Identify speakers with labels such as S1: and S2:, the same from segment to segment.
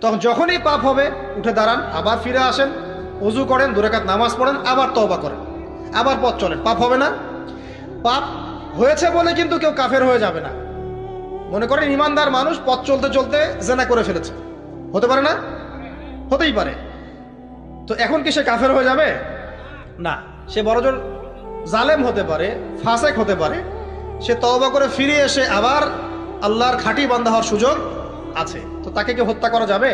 S1: তখন যখনই পাপ হবে উঠে দাঁড়ান, আবার ফিরে আসেন, ওযু করেন, 2 রাকাত নামাজ পড়েন, আবার তওবা করেন, আবার পথ চলেন। পাপ হবে না? পাপ হয়েছে বলে কিন্তু কেউ কাফের হয়ে যাবে না। মনে করেন ইমানদার মানুষ পথ চলতে চলতে জিনা করে ফেলেছে, হতে পারে না? হতেই পারে। তো এখন কি সে কাফের হয়ে যাবে? না, সে বড়জোর জালেম হতে পারে, ফাসেক হতে পারে। সে তওবা করে ফিরে এসে আবার আল্লাহর খাঁটি বান্দা হওয়ার সুযোগ আছে। তো তাকে কি হত্যা করা যাবে?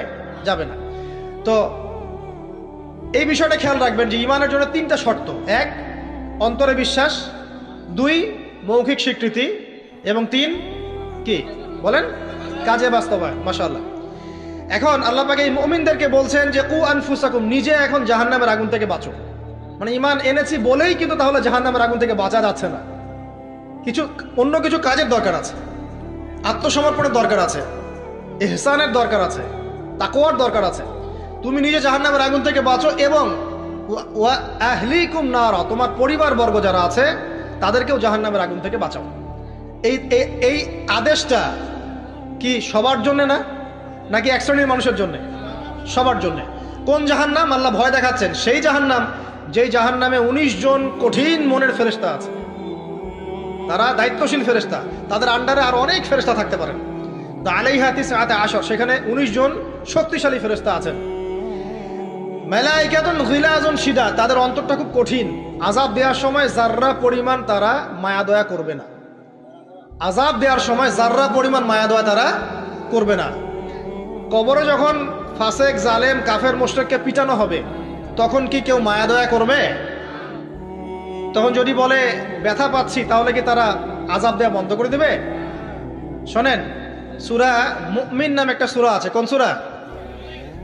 S1: যাবে না। তো এই বিষয়টা খেয়াল রাখবেন যে ঈমানের জন্য 3টা শর্ত। 1, অন্তরে বিশ্বাস, 2, মৌখিক স্বীকৃতি, এবং 3 কি বলেন? কাজে বাস্তবায়ন। মাশাআল্লাহ। এখন আল্লাহ পাক এই মুমিনদেরকে বলছেন যে কু আনফুসাকুম, নিজে এখন জাহান্নামের আগুন থেকে বাঁচো। মানে ঈমান এনেছি বলেই কিন্তু তাহলে জাহান্নামের আগুন থেকে বাঁচা যাচ্ছে না। অন্য কিছু কাজের দরকার আছে, আত্মসমর্পণের দরকার আছে, ইহসানের দরকার আছে, তাকওয়ার দরকার আছে। তুমি নিজে জাহান্নামের আগুন থেকে বাঁচো এবং ওয়া আহলিকুম নারা, তোমার পরিবার বর্গ যারা আছে তাদেরকেও জাহান্নামের আগুন থেকে বাঁচাও। এই আদেশটা কি সবার জন্য না, নাকি এক শ্রেণীর মানুষের জন্য? সবার জন্য। কোন জাহান্নাম? আল্লাহ ভয় দেখাচ্ছেন সেই জাহান্নাম যেই জাহান্নামে 19 জন কঠিন মনের ফেরেশতা আছে। তারা দায়িত্বশীল ফেরেশতা, তাদের আন্ডারে আর অনেক ফেরেশতা থাকতে পারেন। আলাইহা তিসআতা আশর, সেখানে 19 জন শক্তিশালী ফেরেশতা আছেন। মালায়েকাতুন গিলাজুন শিদাদ, তাদের অন্তরটা খুব কঠিন। আযাব দেওয়ার সময় যাররা পরিমাণ তারা মায়া দয়া করবে না। আযাব দেওয়ার সময় যাররা পরিমাণ মায়া দয়া তারা করবে না। কবরে যখন ফাসেক, জালেম, কাফের, মুশরিককে পিটানো হবে তখন কি কেউ মায়া দয়া করবে? তখন যদি বলে ব্যথা পাচ্ছি, তাহলে কি তারা আযাব দেওয়া বন্ধ করে দেবে? শোনেন, সূরা মুমিন নামে একটা সূরা আছে। কোন সূরা?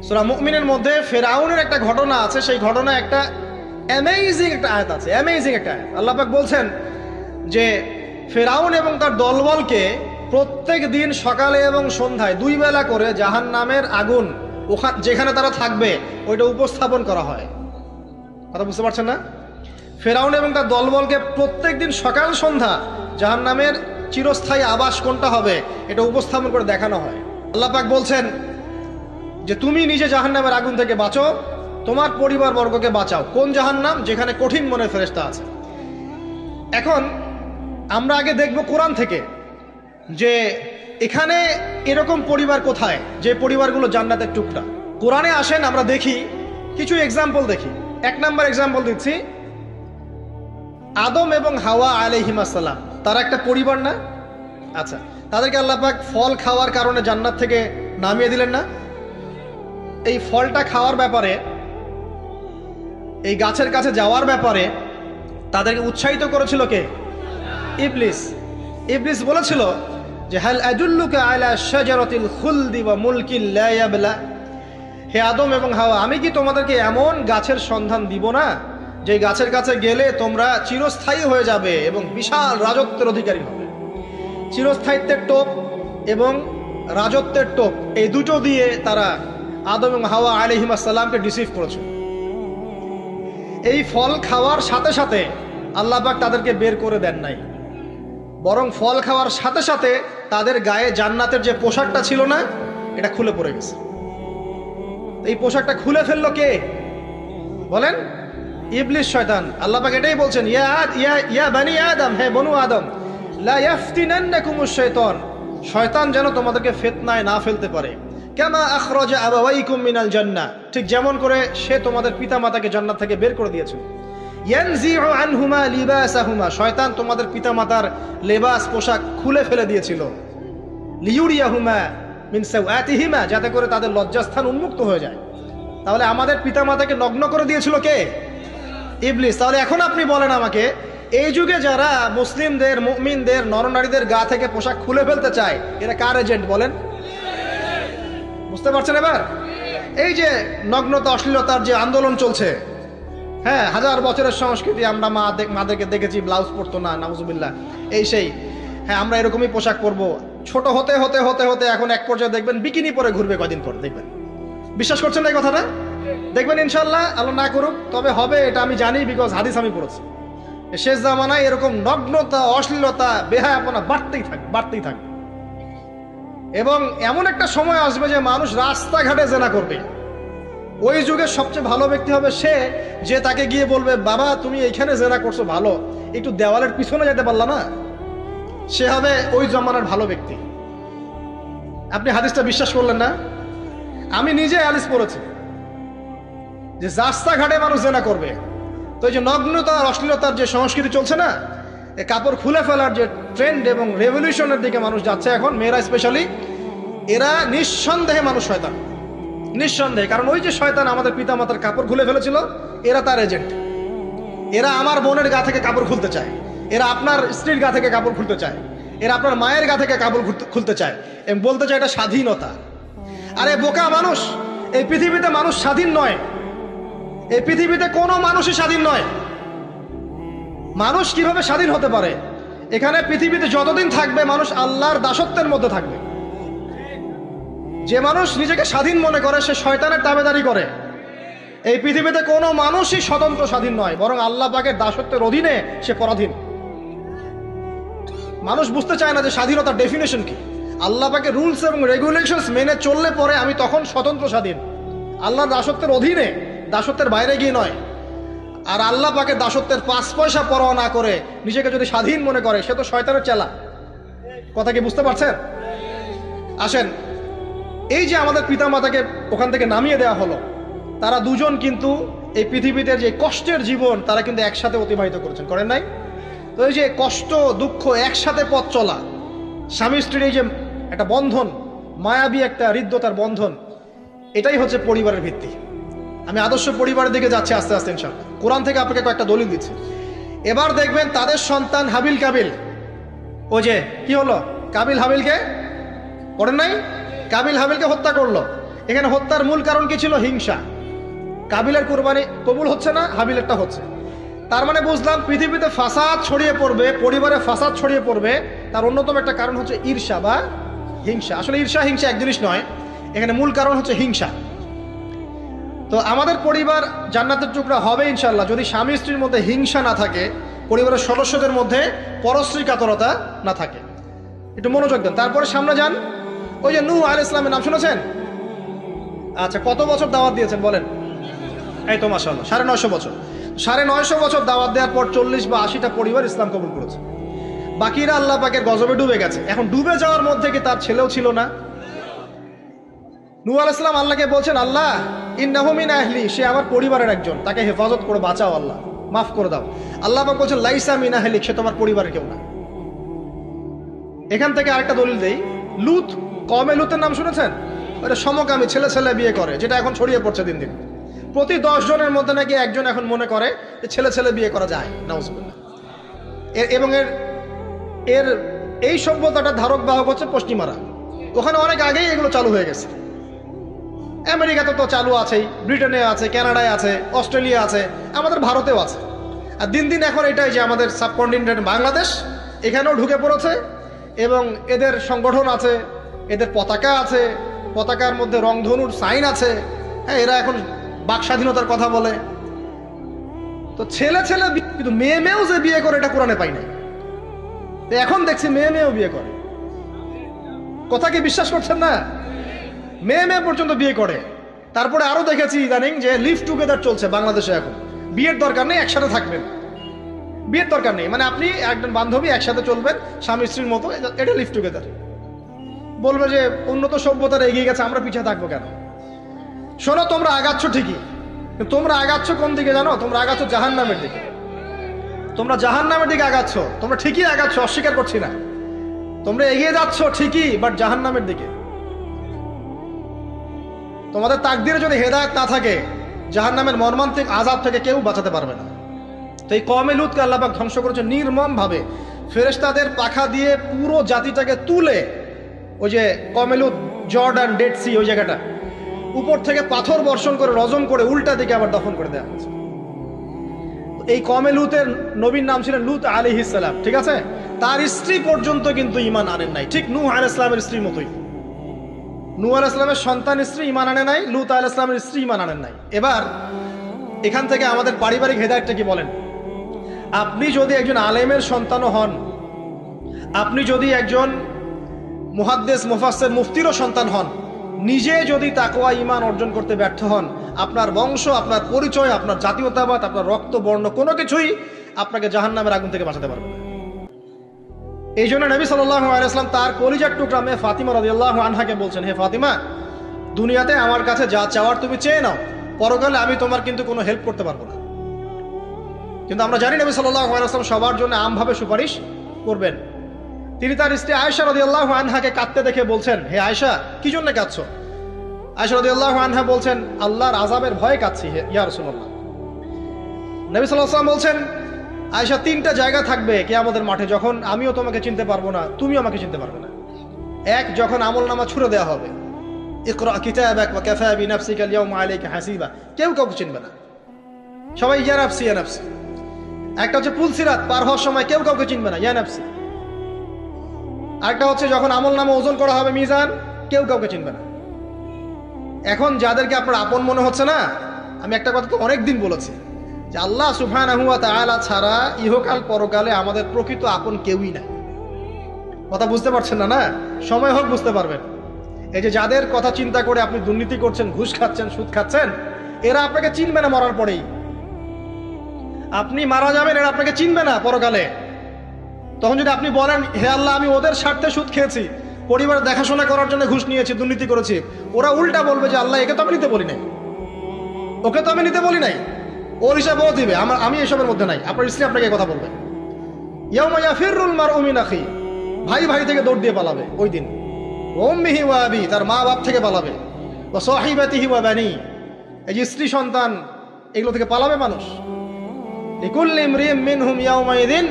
S1: সূরা মুমিনের মধ্যে ফেরাউনের একটা ঘটনা আছে। সেই ঘটনা একটা অ্যামেজিং একটা আয়াত আছে, অ্যামেজিং একটা আয়াত। আল্লাহ পাক বলছেন যে ফেরাউন এবং তার দলবলকে প্রত্যেক দিন সকালে এবং সন্ধ্যায় 2 বেলা করে জাহান্নামের আগুন যেখানে তারা থাকবে ওইটা উপস্থাপন করা হয়। কথা বুঝতে পারছেন না? ফেরাউন এবং তার দলবলকে প্রত্যেক দিন সকাল সন্ধ্যা জাহান্নামের চিরস্থায়ী আবাস কোনটা হবে এটা উপস্থাপন করে দেখানো হয়। আল্লাহ পাক বলছেন যে তুমি নিজে জাহান্নামের আগুন থেকে বাঁচো, তোমার পরিবার বর্গকে বাঁচাও। কোন জাহান্নাম? যেখানে কঠিন মনের ফেরেশতা আছে। এখন আমরা আগে দেখব কোরআন থেকে যে এখানে এরকম পরিবার কোথায় যে পরিবারগুলো জান্নাতের টুকরা। কোরআনে আসেন, আমরা দেখি কিছু এক্সাম্পল দেখি। 1 নাম্বার এক্সাম্পল দিচ্ছি, আদম এবং হাওয়া আলাইহিস সালাম, তারা একটা পরিবার না? আচ্ছা, তাদেরকে আল্লাহ পাক ফল খাওয়ার কারণে জান্নাত থেকে নামিয়ে দিলেন না? এই ফলটা খাওয়ার ব্যাপারে, এই গাছের কাছে যাওয়ার ব্যাপারে তাদেরকে উৎসাহিত করেছিল কে? ইবলিস। ইবলিস বলেছিল যে হাল আদুল্লুকা আলা শাজারাতিল খুলদি ওয়া মুলকিন লা ইয়াবলা, হে আদম এবং হাওয়া, আমি কি তোমাদেরকে এমন গাছের সন্ধান দিব না যে গাছের কাছে গেলে তোমরা চিরস্থায়ী হয়ে যাবে এবং বিশাল রাজত্বের অধিকারী হবে। চিরস্থায়িত্বের টোপ এবং রাজত্বের টোপ, এই দুটো দিয়ে তারা আদম এবং হাওয়া আলাইহিস সালামকে ডিসিভ করেছে। এই ফল খাওয়ার সাথে সাথে আল্লাহ পাক তাদেরকে বের করে দেন নাই, বরং ফল খাওয়ার সাথে সাথে তাদের গায়ে জান্নাতের যে পোশাকটা ছিল না এটা খুলে পড়ে গেছে। এই পোশাকটা খুলে ফেললো কে বলেন? ইবলিস, শয়তান। আল্লাহ পাক এটাই বলছেন, ইয়া বানি আদম, হে বনু আদম, লা ইয়াফতিনান্নাকুমুশ শাইতান, শয়তান যেন তোমাদেরকে ফিতনায় না ফেলতে পারে। কামা আখরাজা আবাওয়াইকুম মিনাল জান্নাহ, ঠিক যেমন করে সে তোমাদের পিতামাতাকে জান্নাত থেকে বের করে দিয়েছিল। ইয়ানজিউ আনহুমা লিবাসাহুমা, শয়তান তোমাদের পিতামাতার লেবাস, পোশাক খুলে ফেলে দিয়েছিল। লিউরিয়াহুমা মিন সাওআতিহিমা, যাতে করে তাদের লজ্জাস্থান উন্মুক্ত হয়ে যায়। তাহলে আমাদের পিতামাতাকে নগ্ন করে দিয়েছিল কে? ইবলিস। তাহলে এখন আপনি বলেন আমাকে, এই যুগে যারা মুসলিমদের, মুমিনদের, নরনারীদের গা থেকে পোশাক খুলে ফেলতে চায় এরা কার এজেন্ট বলেন? বুঝতে পারছেন এবার? এই যে নগ্নতা, অশ্লীলতার যে আন্দোলন চলছে, হ্যাঁ, 1000 বছরের সংস্কৃতি, আমরা মাদেরকে দেখেছি ব্লাউজ পরতো না, নাউজুবিল্লাহ, এই সেই, হ্যাঁ আমরা এরকমই পোশাক পরবো। ছোট হতে হতে হতে হতে এখন এক পর্যায়ে দেখবেন বিকিনি পরে ঘুরবে কয়দিন পর, দেখবেন। বিশ্বাস করছেন না এই কথাটা? দেখবেন ইনশাল্লাহ, আল্লাহ না করুক, তবে হবে, এটা আমি জানি, বিকজ হাদিস আমি পড়েছি। শেষ জামানায় এরকম নগ্নতা, অশ্লীলতা, বেহায়াপনা বাড়তেই থাকবে, বাড়তেই থাকবে। এবং এমন একটা সময় আসবে যে মানুষ রাস্তাঘাটে জেনা করবে। ওই যুগের সবচেয়ে ভালো ব্যক্তি হবে সে যে তাকে গিয়ে বলবে, বাবা তুমি এইখানে জেনা করছো ভালো, একটু দেওয়ালের পিছনে যেতে পারলা না? সে হবে ওই জমানার ভালো ব্যক্তি। আপনি হাদিসটা বিশ্বাস করলেন না? আমি নিজে হাদিস পড়েছি যে রাস্তাঘাটে মানুষ জেনা করবে। তো এই যে নগ্নতা অশ্লীলতার যে সংস্কৃতি চলছে না, এই কাপড় খুলে ফেলার যে ট্রেন্ড এবং রেভলিউশনের দিকে মানুষ যাচ্ছে এখন, মেয়েরা স্পেশালি, এরা নিঃসন্দেহে মানুষ শয়তান, নিঃসন্দেহে। কারণ ওই যে শয়তান আমাদের পিতামাতার কাপড় খুলে ফেলেছিল, এরা তার এজেন্ট। এরা আমার বোনের গা থেকে কাপড় খুলতে চায়, এরা আপনার স্ত্রীর গা থেকে কাপড় খুলতে চায়, এরা আপনার মায়ের গা থেকে কাপড় খুলতে চায় এবং বলতে চায় এটা স্বাধীনতা। আরে বোকা মানুষ, এই পৃথিবীতে মানুষ স্বাধীন নয়, এই পৃথিবীতে কোনো মানুষই স্বাধীন নয়। মানুষ কিভাবে স্বাধীন হতে পারে? এখানে পৃথিবীতে যতদিন থাকবে মানুষ আল্লাহর দাসত্বের মধ্যে থাকবে। যে মানুষ নিজেকে স্বাধীন মনে করে সে শয়তানের তাবেদারি করে। এই পৃথিবীতে কোনো মানুষই স্বতন্ত্র স্বাধীন নয়, বরং আল্লাহ পাকের দাসত্বের অধীনে সে পরাধীন। মানুষ বুঝতে চায় না যে স্বাধীনতার ডেফিনেশন কি। আল্লাহ পাকের রুলস এবং রেগুলেশনস মেনে চললে পরে আমি তখন স্বতন্ত্র স্বাধীন, আল্লাহর দাসত্বের অধীনে, দাসত্বের বাইরে গিয়ে নয়। আর আল্লাহ পাকের দাসত্বের 5 পয়সা পরোয়া না করে নিজেকে যদি স্বাধীন মনে করে সে তো শয়তানের চেলা। কথা কি বুঝতে পারছেন? আসেন, এই যে আমাদের পিতামাতাকে ওখান থেকে নামিয়ে দেওয়া হলো, তারা দুজন কিন্তু এই পৃথিবীতে যে কষ্টের জীবন তারা কিন্তু একসাথে অতিবাহিত করেছেন, করেন নাই? তো এই যে কষ্ট দুঃখ একসাথে পথ চলা, স্বামী স্ত্রীর এই যে একটা বন্ধন, মায়াবী একটা হৃদ্যতার বন্ধন, এটাই হচ্ছে পরিবারের ভিত্তি। আমি আদর্শ পরিবারের দিকে যাচ্ছি আস্তে আস্তে ইনশাআল্লাহ। কোরআন থেকে আপনাকে কয়েকটা দলিল দিচ্ছি। এবার দেখবেন তাদের সন্তান হাবিল কাবিল, ও যে কি হলো, কাবিল হাবিলকে, করেন নাই? কাবিল হাবিলকে হত্যা করলো। এখানে হত্যার মূল কারণ কি ছিল? হিংসা। কাবিলের কুরবানি কবুল হচ্ছে না, হাবিলেরটা হচ্ছে। তার মানে বুঝলাম পৃথিবীতে ফাসাদ ছড়িয়ে পড়বে, পরিবারে ফাসাদ ছড়িয়ে পড়বে, তার অন্যতম একটা কারণ হচ্ছে ঈর্ষা বা হিংসা। আসলে ঈর্ষা হিংসা এক জিনিস নয়, এখানে মূল কারণ হচ্ছে হিংসা। তো আমাদের পরিবার জান্নাতের টুকরা হবে ইনশাআল্লাহ যদি স্বামী স্ত্রীর মধ্যে হিংসা না থাকে, পরিবারের সদস্যদের মধ্যে পরশ্রী কাতরতা না থাকে। একটু মনোযোগ দেন, তারপরে সামনে যান। ওই যে নূহ আলাইহিস সালামের নাম শুনেছেন? আচ্ছা, কত বছর দাওয়াত দিয়েছেন বলেন? এই তো মাশাআল্লাহ 950 বছর। 950 বছর দাওয়াত দেওয়ার পর 40 বা 80টা পরিবার ইসলাম কবুল করেছে। বাকিরা আল্লাহ পাকের গজবে ডুবে গেছে। এখন ডুবে যাওয়ার মধ্যে কি তার ছেলেও ছিল না? নূহ আলাইহিস সালাম আল্লাহকে বলছেন, আল্লাহ ইন্নাহু মিন আহলি, সে আমার পরিবারের একজন, তাকে হেফাজত করে বাঁচাও আল্লাহ, মাফ করে দাও। আল্লাহ পাক বলছেন লাইসা মিন আহলিক, সে তোমার পরিবারের কেউ না। এখান থেকে আরেকটা দলিল দেই, লুত, কওমে লুতের নাম শুনেছেন? ওটা সমকামী, ছেলে ছেলে বিয়ে করে, যেটা এখন ছড়িয়ে পড়ছে দিন দিন। প্রতি 10 জনের মধ্যে নাকি একজন এখন মনে করে যে ছেলে ছেলে বিয়ে করা যায়, নাউজুবিল্লাহ। এবং এর এই সভ্যতাটার ধারক বাহক হচ্ছে পশ্চিমারা। ওখানে অনেক আগেই এগুলো চালু হয়ে গেছে। আমেরিকাতে তো চালু আছেই, ব্রিটেনে আছে, কানাডায় আছে, অস্ট্রেলিয়া আছে, আমাদের ভারতেও আছে। আর দিন দিন এখন এটাই যে আমাদের সাবকন্টিনেন্ট বাংলাদেশ এখানেও ঢুকে পড়েছে এবং এদের সংগঠন আছে, এদের পতাকা আছে, পতাকার মধ্যে রংধনুর সাইন আছে। হ্যাঁ, এরা এখন বাক স্বাধীনতার কথা বলে। তো ছেলে ছেলে, কিন্তু মেয়ে মেয়েও যে বিয়ে করে এটা কোরআনে পাই নাই। তো এখন দেখছি মেয়ে মেয়েও বিয়ে করে। কথা কি বিশ্বাস করছেন না? মেয়ে মেয়ে পর্যন্ত বিয়ে করে। তারপরে আরো দেখেছি ইদানিং যে লিভ টুগেদার চলছে বাংলাদেশে। এখন বিয়ের দরকার নেই, একসাথে থাকবেন, বিয়ের দরকার নেই, মানে আপনি একজন বান্ধবী একসাথে চলবেন স্বামী স্ত্রীর মতো, এটা লিভ টুগেদার। বলবে যে উন্নত সভ্যতার এগিয়ে গেছে, আমরা পিছিয়ে থাকবো কেন? শোনো, তোমরা আগাচ্ছ ঠিকই, তোমরা আগাচ্ছ কোন দিকে জানো? তোমরা আগাচ্ছ জাহান্নামের দিকে। তোমরা জাহান্নামের দিকে আগাচ্ছ, তোমরা ঠিকই আগাচ্ছ, অস্বীকার করছি না। তোমরা এগিয়ে যাচ্ছ ঠিকই, বাট জাহান্নামের দিকে। তোমাদের তাকদীরে যদি হেদায়েত না থাকে, জাহান্নামের মর্মান্তিক আযাব থেকে কেউ বাঁচাতে পারবে না। তো এই কওমে লুতকে আল্লাহ পাক ধ্বংস করেছে নির্মম ভাবে। ফেরেশতাদের পাখা দিয়ে পুরো জাতিটাকে তুলে, ওই যে কওমে লুত, জর্ডান, ডেড সি, ওই জায়গাটা, উপর থেকে পাথর বর্ষণ করে রজম করে উল্টা দিকে আবার দফন করে দেওয়া হয়েছে। এই কওমে লুতের নবীর নাম ছিলেন লুত আলাইহিস সালাম, ঠিক আছে? তার স্ত্রী পর্যন্ত কিন্তু ঈমান আনেন নাই, ঠিক নূহ আলাইহিস সালামের স্ত্রীর মতোই। নূহ আলাইহিস সালামের সন্তান স্ত্রী ঈমান আনে নাই, লুত আলাইহিস সালামের স্ত্রী ঈমান আনেন নাই। এবার এখান থেকে আমাদের পারিবারিক হেদায়েতটা কি বলেন? আপনি যদি একজন আলেমের সন্তানও হন, আপনি যদি একজন মুহাদ্দিস মুফাসসির মুফতিরও সন্তান হন, নিজে যদি তাকওয়া ঈমান অর্জন করতে ব্যর্থ হন, আপনার বংশ, আপনার পরিচয়, আপনার জাতীয়তাবাদ, আপনার রক্ত, বর্ণ কোনো কিছুই আপনাকে জাহান্নামের আগুন থেকে বাঁচাতে পারবে না। এই জন্য নবী সাল্লাল্লাহু আলাইহি ওয়াসাল্লাম তার কলিজার টুকরা মেয়ে ফাতিমা রাদিয়াল্লাহু আনহাকে বলছেন, হে ফাতিমা, দুনিয়াতে আমার কাছে যা চাওয়ার তুমি চেয়ে নাও, পরকালে আমি তোমার কিন্তু কোনো হেল্প করতে পারবো না। কিন্তু আমরা জানি নবী সাল্লাল্লাহু আলাইহি ওয়াসাল্লাম সবার জন্য আমভাবে সুপারিশ করবেন। তিনি তার স্ত্রী আয়েশা রাদিয়াল্লাহু আনহাকে কাঁদতে দেখে বলছেন, হে আয়েশা, কি জন্য কাঁদছো? আয়েশা রাদিয়াল্লাহু আনহা বলছেন, আল্লাহর আযাবের ভয়ে কাঁদছি ইয়া রাসূলুল্লাহ। নবী সাল্লাল্লাহু আলাইহি ওয়াসাল্লাম বলছেন, আয়েশা, তিনটা জায়গা থাকবে কিয়ামতের মাঠে যখন আমিও তোমাকে চিনতে পারবো না, তুমিও আমাকে চিনতে পারবে না। এক, যখন আমলনামা ছুড়ে দেওয়া হবে, ইকরা কিতাবাক ওয়া কাফা বিনাফসিকা আল-ইয়াওমা আলাইকা হাসিবা, কেউ কাউকে চিনবে না, সবাই ইয়া নাফসি ইয়া নাফসি। একটা হচ্ছে পুলসিরাত পার হওয়ার সময় কেউ কাউকে চিনবে না, ইয়া নাফসি। আরেকটা হচ্ছে যখন আমলনামা ওজন করা হবে মিজান, কেউ কাউকে চিনবে না। এখন যাদেরকে আপনার আপন মনে হচ্ছে না, আমি একটা কথা তো অনেকদিন বলেছি যে আল্লাহ সুবহানাহু ওয়া তাআলা ছাড়া ইহকাল পরকালে আমাদের প্রকৃত আপন কেউই নাই। কথা বুঝতে পারছেন না? না, সময় হোক বুঝতে পারবেন। এই যে যাদের কথা চিন্তা করে আপনি দুর্নীতি করছেন, ঘুষ খাচ্ছেন, সুদ খাচ্ছেন, এরা আপনাকে চিনবে না মরার পরেই। আপনি মারা যাবেন, এরা আপনাকে চিনবে না পরকালে। তখন যদি আপনি বলেন, হে আল্লাহ, আমি ওদের স্বার্থে সুদ খেয়েছি, পরিবার দেখাশোনা করার জন্য ঘুষ নিয়েছি, দুর্নীতি করেছি, ওরা উল্টা বলবে যে আল্লাহ, একে তো আমি নিতে বলি নাই, ওকে তো আমি নিতে বলি নাই, ওর হিসাব ও দিবে, আমি এসবের মধ্যে নাই। আপনার স্ত্রী আপনাকে কথা বলবে, ইয়াউমা ইয়াফিরুল মারউ মিন আখি, ভাই ভাই থেকে দৌড় দিয়ে পালাবে ওই দিন। উম্মিহি ওয়া আবি, তার মা বাপ থেকে পালাবে। ওয়া সাহিবাতিহি ওয়া বানি, এই যে স্ত্রী সন্তান, এগুলো থেকে পালাবে মানুষ। লিকুল্লি ইমরিইম মিনহুম ইয়াউমাইযিন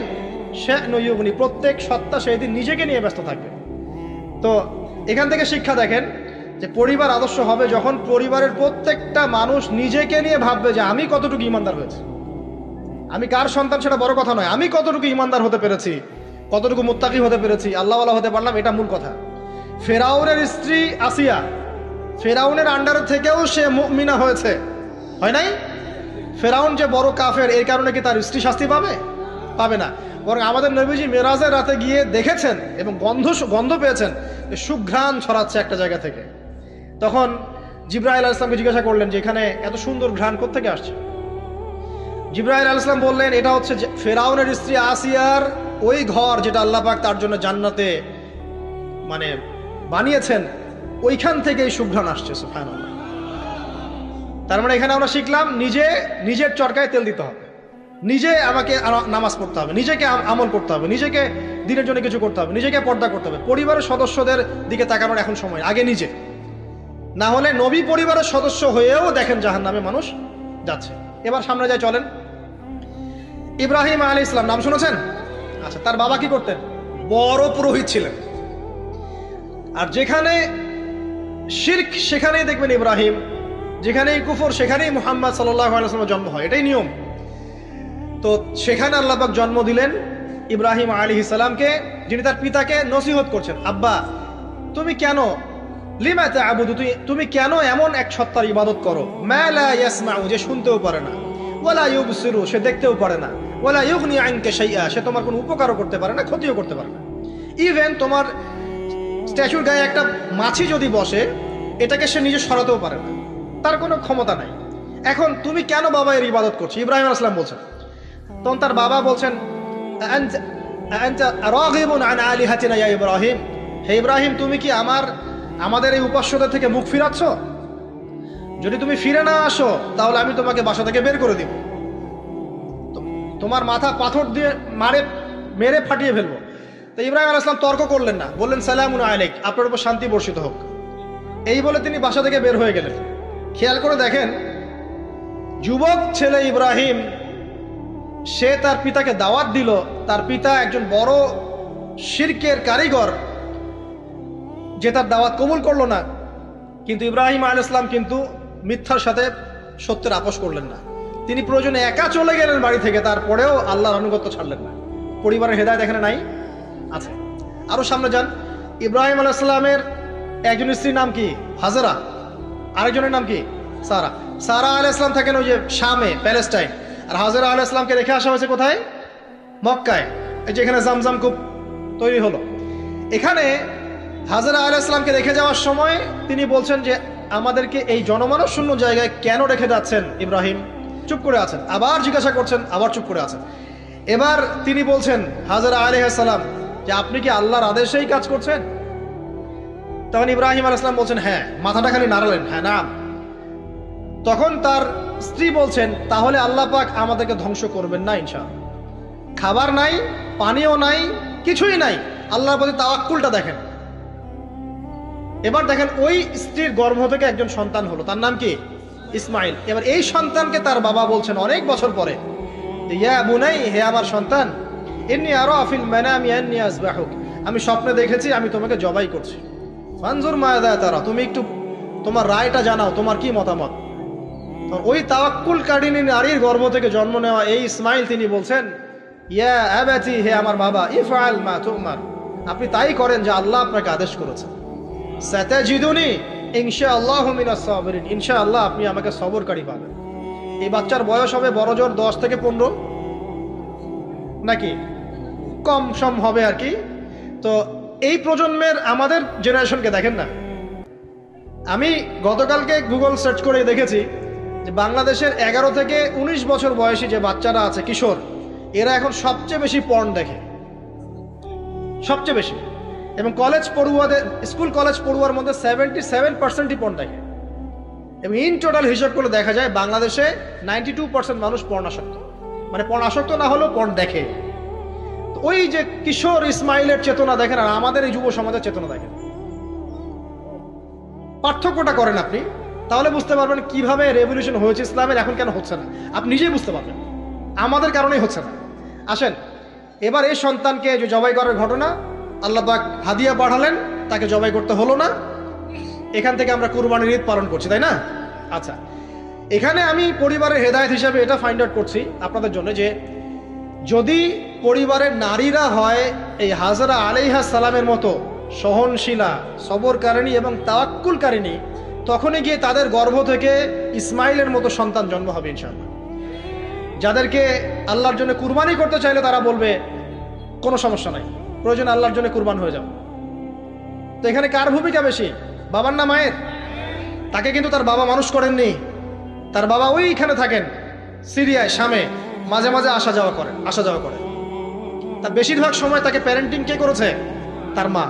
S1: শা'নু ইউগনি, প্রত্যেক সত্তা সেই দিন নিজেকে নিয়ে ব্যস্ত থাকবে। তো এখান থেকে শিক্ষা দেখেন যে পরিবার আদর্শ হবে যখন পরিবারের প্রত্যেকটা মানুষ নিজেকে নিয়ে ভাববে যে আমি কতটুকু ইমানদার হয়েছি। আমি কার সন্তান সেটা বড় কথা নয়, আমি কতটুকু ইমানদার হতে পেরেছি, কতটুকু মুত্তাকি হতে পেরেছি, আল্লাহওয়ালা হতে পারলাম, এটা মূল কথা। ফেরাউনের স্ত্রী আসিয়া, ফেরাউনের আন্ডারে থেকেও সে মুমিনা হয়েছে, হয় নাই? ফেরাউন যে বড় কাফের, এর কারণে কি তার স্ত্রী শাস্তি পাবে? পাবে না। বরং আমাদের নবীজি মেরাজের রাতে গিয়ে দেখেছেন এবং গন্ধ পেয়েছেন, সুঘ্রাণ ছড়াচ্ছে একটা জায়গা থেকে। তখন জিবরাইল আলাইহিস সালামকে জিজ্ঞাসা করলেন যে এখানে এত সুন্দর ঘ্রাণ কোত্থেকে আসছে? জিবরাইল আলাইহিস সালাম বললেন, এটা হচ্ছে ফেরাউনের স্ত্রী আসিয়ার ওই ঘর যেটা আল্লাহ পাক তার জন্য জান্নাতে মানে বানিয়েছেন, ওইখান থেকে এই সুঘ্রাণ আসছে। সুবহানাল্লাহ। তার মানে এখানে আমরা শিখলাম নিজের চরকায় তেল দিতে হবে, নিজে আমাকে নামাজ পড়তে হবে, নিজেকে আমল করতে হবে, নিজেকে দিনের জন্য কিছু করতে হবে, নিজেকে পর্দা করতে হবে। পরিবারের সদস্যদের দিকে তাকানোর এখন সময়, আগে নিজে। না হলে নবী পরিবারের সদস্য হয়েও দেখেন জাহান্নামে মানুষ যাচ্ছে। এবার সামনে যাই, চলেন। ইব্রাহিম আলাইহিস সালাম নাম শুনেছেন? আচ্ছা, তার বাবা কি করতেন? বড় পুরোহিত ছিলেন। আর যেখানে শিরক সেখানেই দেখবেন ইব্রাহিম, যেখানেই কুফর সেখানেই মুহাম্মদ সাল্লাল্লাহু আলাইহি ওয়াসাল্লামের জন্ম হয়, এটাই নিয়ম। তো সেখানে আল্লাহ পাক জন্ম দিলেন ইব্রাহিম আলাইহিস সালামকে, যিনি তার পিতাকে নসিহত করছেন, আব্বা তুমি কেন লিমা তা'বুদু, তুমি কেন এমন এক সত্তার ইবাদত করো, মা লা ইয়াসমাউ, যে শুনতেও পারে না, ওয়ালা ইউবসিরু, সে দেখতেও পারে না, ওয়ালা ইউগনি আনকা শাইআ, সে তোমার কোনো উপকারও করতে পারে না, ক্ষতিও করতে পারে না। ইভেন তোমার স্ট্যাচুর গায়ে একটা মাছি যদি বসে, এটাকে সে নিজে সরাতেও পারে না, তার কোনো ক্ষমতা নাই। এখন তুমি কেন বাবা এর ইবাদত করছো? ইব্রাহিম আলাইহিস সালাম বলছেন। তখন তার বাবা বলছেন, আনতা রাগিবুন আন আলিহাতিনা ইয়া ইব্রাহিম, হে ইব্রাহিম, তুমি কি আমাদের এই উপাস্যদের থেকে মুখ ফিরাচ্ছ? যদি তুমি ফিরে না আসো তাহলে আমি তোমাকে বাসা থেকে বের করে দিব, তোমার মাথা পাথর দিয়ে মেরে ফাটিয়ে ফেলবো। তো ইব্রাহিম আলাইহিস সালাম তর্ক করলেন না, বললেন সালামুন আলাইক, আপনার উপর শান্তি বর্ষিত হোক। এই বলে তিনি বাসা থেকে বের হয়ে গেলেন। খেয়াল করে দেখেন, যুবক ছেলে ইব্রাহিম, সে তার পিতাকে দাওয়াত দিল, তার পিতা একজন বড় শিরকের কারিগর, যে তার দাওয়াত কবুল করলো না। কিন্তু ইব্রাহিম আলাইহিস সালাম কিন্তু মিথ্যার সাথে সত্যের আপোষ করলেন না। তিনি প্রয়োজনে একা চলে গেলেন বাড়ি থেকে, তারপরেও আল্লাহর আনুগত্য ছাড়লেন না। পরিবারের হেদায়েত এখানে নাই, আছে। আরো সামনে যান, ইব্রাহিম আলাইহিস সালামের একজন স্ত্রীর নাম কি? হাজেরা, আরেকজনের নাম কি? সারা। সারা আলাইহিস সালাম থাকেন ওই যে শামে, প্যালেস্টাইন, আর হাজেরা আলাইহিস সালামকে রেখে আসা হয়েছে কোথায়? মক্কায়। এই যে এখানে জামজাম কূপ তৈরি হলো। এখানে হাজরা আলাইহিস সালামকে রেখে যাওয়ার সময় তিনি বলছেন যে আমাদেরকে এই জনমানব শূন্য জায়গায় কেন রেখে যাচ্ছেন ইব্রাহিম? চুপ করে আছেন। আবার জিজ্ঞাসা করছেন, আবার চুপ করে আছেন। এবার তিনি বলছেন হাজরা আলাইহিস সালাম যে আপনি কি আল্লাহর আদেশেই কাজ করছেন? তখন ইব্রাহিম আলাইহিস সালাম বলছেন হ্যাঁ, মাথাটা খালি নাড়ালেন, হ্যাঁ না। তখন তার স্ত্রী বলছেন তাহলে আল্লাহ পাক আমাদেরকে ধ্বংস করবেন না ইনশাআল্লাহ। খাবার নাই, পানিও নাই, কিছুই নাই, আল্লাহর প্রতি তাওয়াক্কুলটা দেখেন। এবার দেখেন ওই স্ত্রীর গর্ভ থেকে একজন সন্তান হলো, তার নাম কি? ইসমাইল। এবার এই সন্তানকে তার বাবা বলছেন অনেক বছর পরে, ইয়া বুনাই, হে আমার সন্তান, ইন্নী আরা ফিল মানামি আন্নী আযবাহুক, আমি স্বপ্নে দেখেছি আমি তোমাকে জবাই করছি। ফানজুর মাযা তারা, তুমি একটু তোমার রায়টা জানাও, তোমার কি মতামত? ওই তাওয়াক্কুলকারিনী নারীর গর্ভ থেকে জন্ম নেওয়া এই ইসমাইল তিনি বলছেন, ইয়া আবাতি, হে আমার বাবা, ইফআল মা তুমার, আপনি তাই করেন যা আল্লাহ আপনাকে আদেশ করেছেন। সাতাজিদুনি ইনশাআল্লাহু মিনাস সাবিরিন, ইনশাআল্লাহ আপনি আমাকে সবরকারী পাবেন। এই বাচ্চার বয়স হবে বড়জোর 10 থেকে 15, নাকি কম সম হবে আর কি। তো এই প্রজন্মের আমাদের জেনারেশনকে দেখেন না, আমি গতকালকে গুগল সার্চ করে দেখেছি যে বাংলাদেশের 11 থেকে 19 বছর বয়সী যে বাচ্চারা আছে, কিশোর, এরা এখন সবচেয়ে বেশি পর্ন দেখে, সবচেয়ে বেশি। এবং কলেজ পড়ুয়াদের, স্কুল কলেজ পড়ুয়ার মধ্যে 77%ই পর্ন দেখে। এবং ইন টোটাল হিসাব করলে দেখা যায় বাংলাদেশে 92% মানুষ পর্ন আসক্ত, মানে পর্ন আসক্ত না হলেও পর্ন দেখে। ওই যে কিশোর ইসমাইলের চেতনা দেখেন আর আমাদের এই যুব সমাজের চেতনা দেখেন, পার্থক্যটা করেন আপনি, তাহলে বুঝতে পারবেন কিভাবে রেভলিউশন হয়েছে ইসলামের, এখন কেন হচ্ছে না আপনি নিজেই বুঝতে পারবেন। আমাদের কারণেই হচ্ছে না। আসেন এবার এই সন্তানকে যে জবাই করার ঘটনা, আল্লাহ পাক হাদিয়া পাঠালেন, তাকে জবাই করতে হলো না। এখান থেকে আমরা কুরবানির ঈদ পালন করছি, তাই না? আচ্ছা, এখানে আমি পরিবারের হেদায়েত হিসাবে এটা ফাইন্ড আউট করছি আপনাদের জন্য যে যদি পরিবারের নারীরা হয় এই হাজরা আলাইহিস সালামের মতো সহনশীলা, সবরকারিণী এবং তাওয়াক্কুলকারিণী, তখনই গিয়ে তাদের গর্ভ থেকে ইসমাইলের মতো সন্তান জন্ম হবে ইনশাআল্লাহ। যাদেরকে আল্লাহর জন্য কুরবানি করতে চাইলে তারা বলবে কোনো সমস্যা নাই, প্রয়োজন আল্লাহর জন্য কুরবান হয়ে যাও। তো এখানে কার ভূমিকা বেশি, বাবার না মায়ের? তাকে কিন্তু তার বাবা মানুষ করেননি, তার বাবা ওইখানে থাকেন সিরিয়ায়, শামে, মাঝে মাঝে আসা যাওয়া করেন। তার বেশিরভাগ সময় তাকে প্যারেন্টিং কে করেছে? তার মা।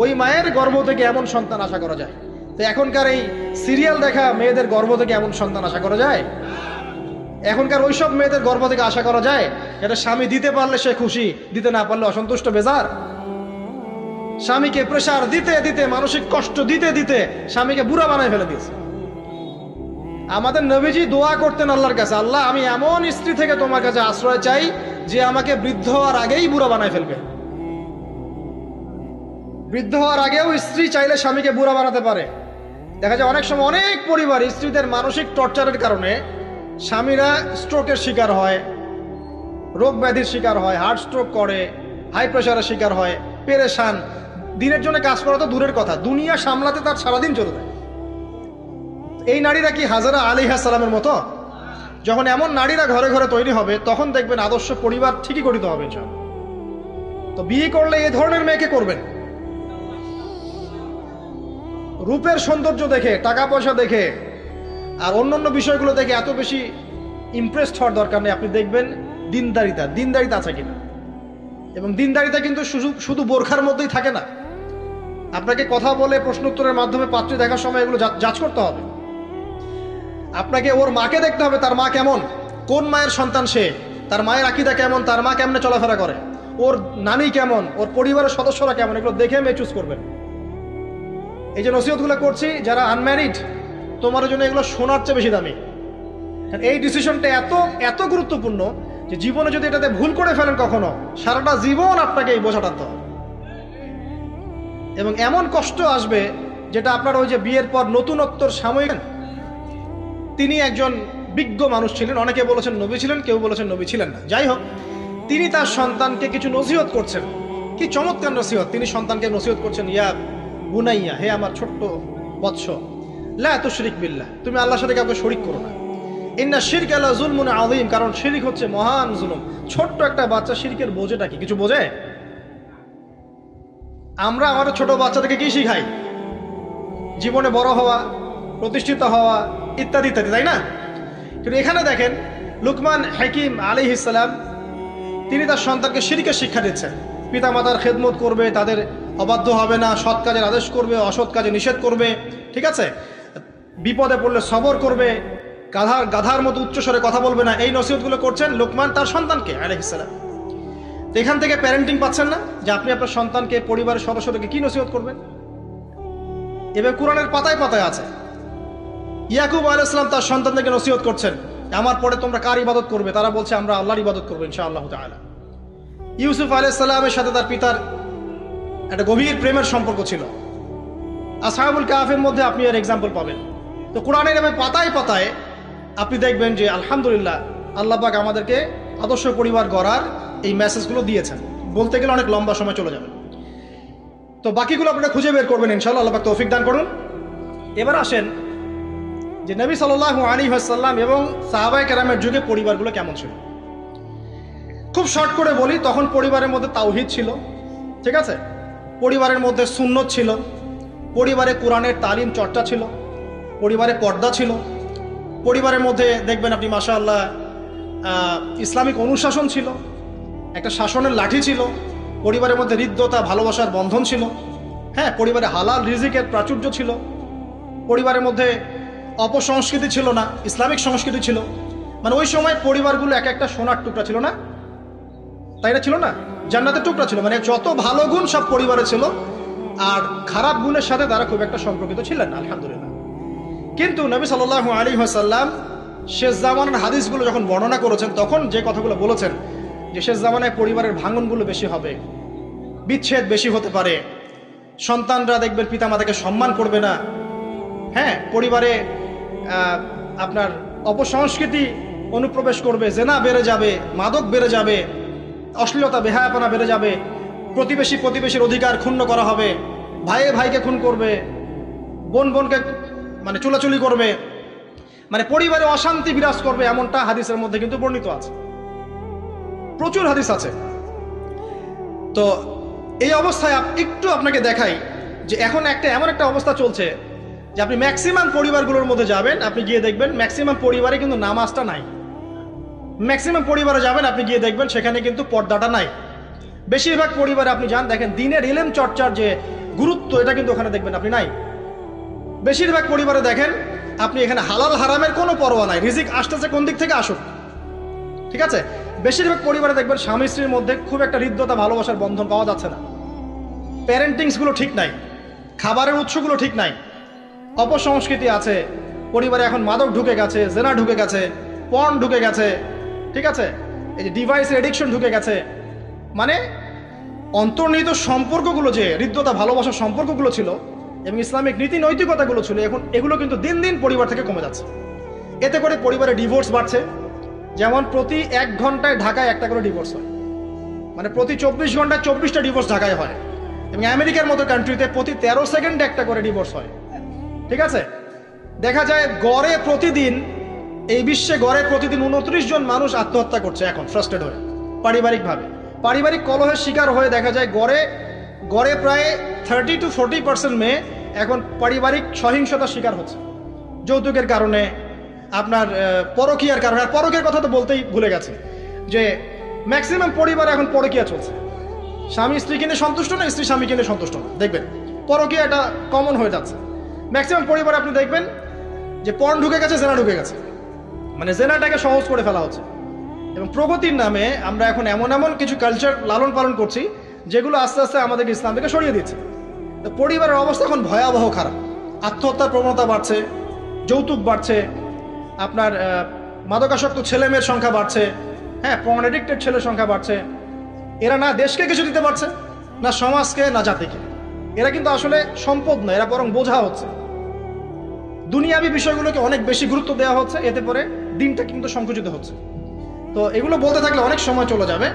S1: ওই মায়ের গর্ভ থেকে এমন সন্তান আশা করা যায়? তো এখনকার এই সিরিয়াল দেখা মেয়েদের গর্ভ থেকে এমন সন্তান আশা করা যায়? এখনকার ওইসব মেয়েদের গর্ভ থেকে আশা করা যায় এটা স্বামী দিতে পারলে সে খুশি, দিতে না পারলে অসন্তুষ্ট, বেজার। স্বামীকে প্রেসার দিতে দিতে, মানসিক কষ্ট দিতে দিতে স্বামীকে বুড়া বানায় ফেলে দিয়েছে। আমাদের নবীজি দোয়া করতেন আল্লাহর কাছে, আল্লাহ আমি এমন স্ত্রী থেকে তোমার কাছে আশ্রয় চাই যে আমাকে বৃদ্ধ হওয়ার আগেই বুড়া বানায় ফেলবে। বৃদ্ধ হওয়ার আগেও স্ত্রী চাইলে স্বামীকে বুড়া বানাতে পারে। দেখা যায় অনেক সময় অনেক পরিবার স্ত্রীদের মানসিক টর্চারের কারণে স্বামীরা স্ট্রোকের শিকার হয়, রোগ ব্যাধির শিকার হয়, হার্ট স্ট্রোক করে, হাই প্রেশারের শিকার হয়, পেরেশান, দিনের জন্য কাজ করা তো দূরের কথা, দুনিয়া সামলাতে তার সারাদিন চলে যায়। এই নারীরা কি হাজরা আলাইহিস সালামের মতো? যখন এমন নারীরা ঘরে ঘরে তৈরি হবে তখন দেখবেন আদর্শ পরিবার ঠিকই গঠিত হবে ইনশাআল্লাহ। তো বিয়ে করলে এই ধরনের মেয়েকে করবেন, রূপের সৌন্দর্য দেখে, টাকা পয়সা দেখে আর অন্যান্য বিষয়গুলো দেখে এত বেশি ইমপ্রেসড হওয়ার দরকার নেই। আপনি দেখবেন দিনদারিতা আছে কিনা। এবং দিনদারিতা কিন্তু শুধু বোরখার মধ্যেই থাকে না, আপনাকে কথা বলে প্রশ্ন উত্তরের মাধ্যমে পাত্রী দেখার সময় এগুলো যাচ করতে হবে। আপনাকে ওর মাকে দেখতে হবে, তার মা কেমন, কোন মায়ের সন্তান সে, তার মায়ের আকীদা কেমন, তার মা কেমনে চলাফেরা করে, ওর নানি কেমন, ওর পরিবারের সদস্যরা কেমন, এগুলো দেখে মেয়ে চুজ করবেন। এই যে নসিহতগুলো করছি, যারা আনম্যারিড তোমার জন্য এগুলো শোনার চেয়ে বেশি দামি। এই ডিসিশনটা এত গুরুত্বপূর্ণ যে জীবনে যদি এটাতে ভুল করে ফেলেন কখনো, সারাটা জীবন আপনাকে এই বোঝা টানতে হবে। এবং এমন কষ্ট আসবে যেটা আপনার ওই যে বিয়ের পর নতুনত্বর সাময়িক। তিনি একজন বিজ্ঞ মানুষ ছিলেন, অনেকে বলেছেন নবী ছিলেন, কেউ বলেছেন নবী ছিলেন না, যাই হোক তিনি তার সন্তানকে কিছু নসিহত করছেন। কি চমৎকার নসিহত! তিনি সন্তানকে নসিহত করছেন, ইয়া বুনাইয়া, হে আমার ছোট্ট বৎস, লা তুশরিক বিল্লাহ, তুমি আল্লাহর সাথে কাউকে শরীক করো না। ইন্না শিরকা লা যুলমুন আযীম, কারণ শিরক হচ্ছে মহান জুলুম। ছোট্ট একটা বাচ্চা শিরকের বোঝেটা কি কিছু বোঝে? আমরা আমাদের ছোট বাচ্চাদেরকে কি শিখাই? জীবনে বড় হওয়া, প্রতিষ্ঠিত হওয়া, ইত্যাদি ইত্যাদি, তাই না? কিন্তু এখানে দেখেন লুকমান হাকিম আলাইহিস সালাম তিনি তার সন্তানকে শিরকের শিক্ষা দিচ্ছেন। পিতামাতার খেদমত করবে, তাদের অবাধ্য হবে না, সৎ কাজের আদেশ করবে, অসৎ কাজে নিষেধ করবে, ঠিক আছে? বিপদে পড়লে সবর করবে, গাধার মতো উচ্চস্বরে কথা বলবে না, এই নসিহতগুলো করছেন লুকমান তার সন্তানকে আলাইহিস সালাম। তো এখান থেকে প্যারেন্টিং পাচ্ছেন না যে আপনি আপনার সন্তানকে, পরিবারের সদস্যদেরকে কি নসিহত করবেন? এবার কোরআনের পাতায় পাতায় আছে। ইয়াকুব আলাইহিস সালাম তার সন্তানদেরকে নসিহত করছেন, আমার পরে তোমরা কার ইবাদত করবে? তারা বলছে আমরা আল্লাহর ইবাদত করবো ইনশাআল্লাহ তাআলা। ইউসুফ আলাইহিস সালামের সাথে তার পিতার একটা গভীর প্রেমের সম্পর্ক ছিল। আসহাবুল কাহফের মধ্যে আপনি এর এক্সাম্পল পাবেন। তো কোরআনের এভাবে পাতায় পাতায় আপনি দেখবেন যে আলহামদুলিল্লাহ আল্লাহ পাক আমাদেরকে আদর্শ পরিবার গড়ার এই মেসেজগুলো দিয়েছেন। বলতে গেলে অনেক লম্বা সময় চলে যাবে, তো বাকিগুলো আপনারা খুঁজে বের করবেন ইনশাআল্লাহ, আল্লাহ পাক তৌফিক দান করুন। এবার আসেন যে নবী সাল্লাল্লাহু আলাইহি ওয়াসাল্লাম এবং সাহাবায়ে কেরামের যুগে পরিবারগুলো কেমন ছিল। খুব শর্ট করে বলি, তখন পরিবারের মধ্যে তাওহীদ ছিল, ঠিক আছে? পরিবারের মধ্যে সুন্নত ছিল, পরিবারে কোরআনের তালিম চর্চা ছিল, পরিবারে পর্দা ছিল, পরিবারের মধ্যে দেখবেন আপনি মাশাআল্লাহ ইসলামিক অনুশাসন ছিল, একটা শাসনের লাঠি ছিল, পরিবারের মধ্যে হৃদ্যতা ভালোবাসার বন্ধন ছিল, হ্যাঁ, পরিবারে হালাল রিজিকের প্রাচুর্য ছিল, পরিবারের মধ্যে অপসংস্কৃতি ছিল না, ইসলামিক সংস্কৃতি ছিল। মানে ওই সময় পরিবারগুলো এক একটা সোনার টুকরা ছিল না, তাই না? ছিল না, জান্নাতের টুকরা ছিল। মানে যত ভালো গুণ সব পরিবারে ছিল, আর খারাপ গুণের সাথে তারা খুব একটা সম্পর্কিত ছিলেন না, আলহামদুলিল্লাহ। কিন্তু নবী সাল্লাল্লাহু আলাইহি ওয়াসাল্লাম শেষ জামানার হাদিসগুলো যখন বর্ণনা করেছেন, তখন যে কথাগুলো বলেছেন যে শেষ জামানায় পরিবারের ভাঙনগুলো বেশি হবে, বিচ্ছেদ বেশি হতে পারে, সন্তানরা দেখবেন পিতামাতাকে সম্মান করবে না, হ্যাঁ, পরিবারে আপনার অপসংস্কৃতি অনুপ্রবেশ করবে, জেনা বেড়ে যাবে, মাদক বেড়ে যাবে, অশ্লীলতা বেহায়াপনা বেড়ে যাবে, প্রতিবেশীর অধিকার ক্ষুণ্ণ করা হবে, ভাইয়ে ভাইকে খুন করবে, বোন বোনকে মানে চুলাচুলি করবে, মানে পরিবারে অশান্তি বিরাজ করবে, এমনটা হাদিসের মধ্যে কিন্তু বর্ণিত আছে, প্রচুর হাদিস আছে। তো এই অবস্থায় একটু আপনাকে দেখাই যে এখন এমন একটা অবস্থা চলছে যে আপনি ম্যাক্সিমাম পরিবারগুলোর মধ্যে যাবেন, আপনি গিয়ে দেখবেন ম্যাক্সিমাম পরিবারে কিন্তু নামাজটা নাই। ম্যাক্সিমাম পরিবারে যাবেন, আপনি গিয়ে দেখবেন সেখানে কিন্তু পর্দাটা নাই। বেশিরভাগ পরিবারে আপনি যান, দেখেন দিনের ইলম চর্চার যে গুরুত্ব, এটা কিন্তু ওখানে দেখবেন আপনি নাই। বেশিরভাগ পরিবারে দেখেন আপনি এখানে হালাল হারামের কোনো পরোয়া নাই, রিজিক আসতেছে কোন দিক থেকে আসুক, ঠিক আছে? বেশিরভাগ পরিবারে দেখবেন স্বামী স্ত্রীর মধ্যে খুব একটা হৃদ্যতা ভালোবাসার বন্ধন পাওয়া যাচ্ছে না, প্যারেন্টিংসগুলো ঠিক নাই, খাবারের উৎসগুলো ঠিক নাই, অপসংস্কৃতি আছে পরিবারে, এখন মাদক ঢুকে গেছে, জেনা ঢুকে গেছে, পর্ন ঢুকে গেছে, ঠিক আছে? এই যে ডিভাইসের এডিকশন ঢুকে গেছে। মানে অন্তর্নিহিত সম্পর্কগুলো, যে হৃদ্যতা ভালোবাসার সম্পর্কগুলো ছিল এবং ইসলামিক নীতি নৈতিকতাগুলো ছিল, এখন এগুলো কিন্তু দিন দিন পরিবার থেকে কমে যাচ্ছে। এতে করে পরিবারে ডিভোর্স বাড়ছে। যেমন প্রতি 1 ঘন্টায় ঢাকায় একটা করে ডিভোর্স হয়, মানে প্রতি 24 ঘন্টায় 24টা ডিভোর্স ঢাকায় হয়, এবং আমেরিকার মতো কান্ট্রিতে প্রতি 13 সেকেন্ডে একটা করে ডিভোর্স হয়, ঠিক আছে? দেখা যায় গড়ে প্রতিদিন, এই বিশ্বে গড়ে প্রতিদিন 29 জন মানুষ আত্মহত্যা করছে এখন ফ্রাস্ট্রেট হয়ে, পারিবারিকভাবে, পারিবারিক কলহের শিকার হয়ে। দেখা যায় গড়ে প্রায় 30 to 40% মেয়ে এখন পারিবারিক সহিংসতার শিকার হচ্ছে, যৌতুকের কারণে, আপনার পরকীয়ার কারণে। আর পরকীয়ার কথা তো বলতেই ভুলে গেছে যে ম্যাক্সিমাম পরিবারে এখন পরকীয়া চলছে, স্বামী স্ত্রীকে নিয়ে সন্তুষ্ট না, স্ত্রী স্বামীকে নিয়ে সন্তুষ্ট না, দেখবেন পরকীয়া এটা কমন হয়ে যাচ্ছে। ম্যাক্সিমাম পরিবারে আপনি দেখবেন যে পর্ন ঢুকে গেছে, জেনা ঢুকে গেছে, মানে জেনাটাকে সহজ করে ফেলা হচ্ছে। এবং প্রগতির নামে আমরা এখন এমন কিছু কালচার লালন পালন করছি যেগুলো আস্তে আস্তে আমাদেরকে ইসলাম থেকে সরিয়ে দিচ্ছে। তো পরিবারের অবস্থা এখন ভয়াবহ খারাপ, আত্মহত্যার প্রবণতা বাড়ছে, যৌতুক বাড়ছে, আপনার মাদকাসক্ত ছেলে মেয়ের সংখ্যা বাড়ছে, হ্যাঁ, পর্ন এডিক্টেড ছেলের সংখ্যা বাড়ছে। এরা না দেশকে কিছু দিতে পারছে, না সমাজকে, না জাতিকে। এরা কিন্তু আসলে সম্পদ না, এরা বরং বোঝা হচ্ছে। দুনিয়াবী বিষয়গুলোকে অনেক বেশি গুরুত্ব দেওয়া হচ্ছে, এতে করে দিনটা কিন্তু সংকুচিত হচ্ছে। তো এগুলো বলতে থাকলে অনেক সময় চলে যাবে।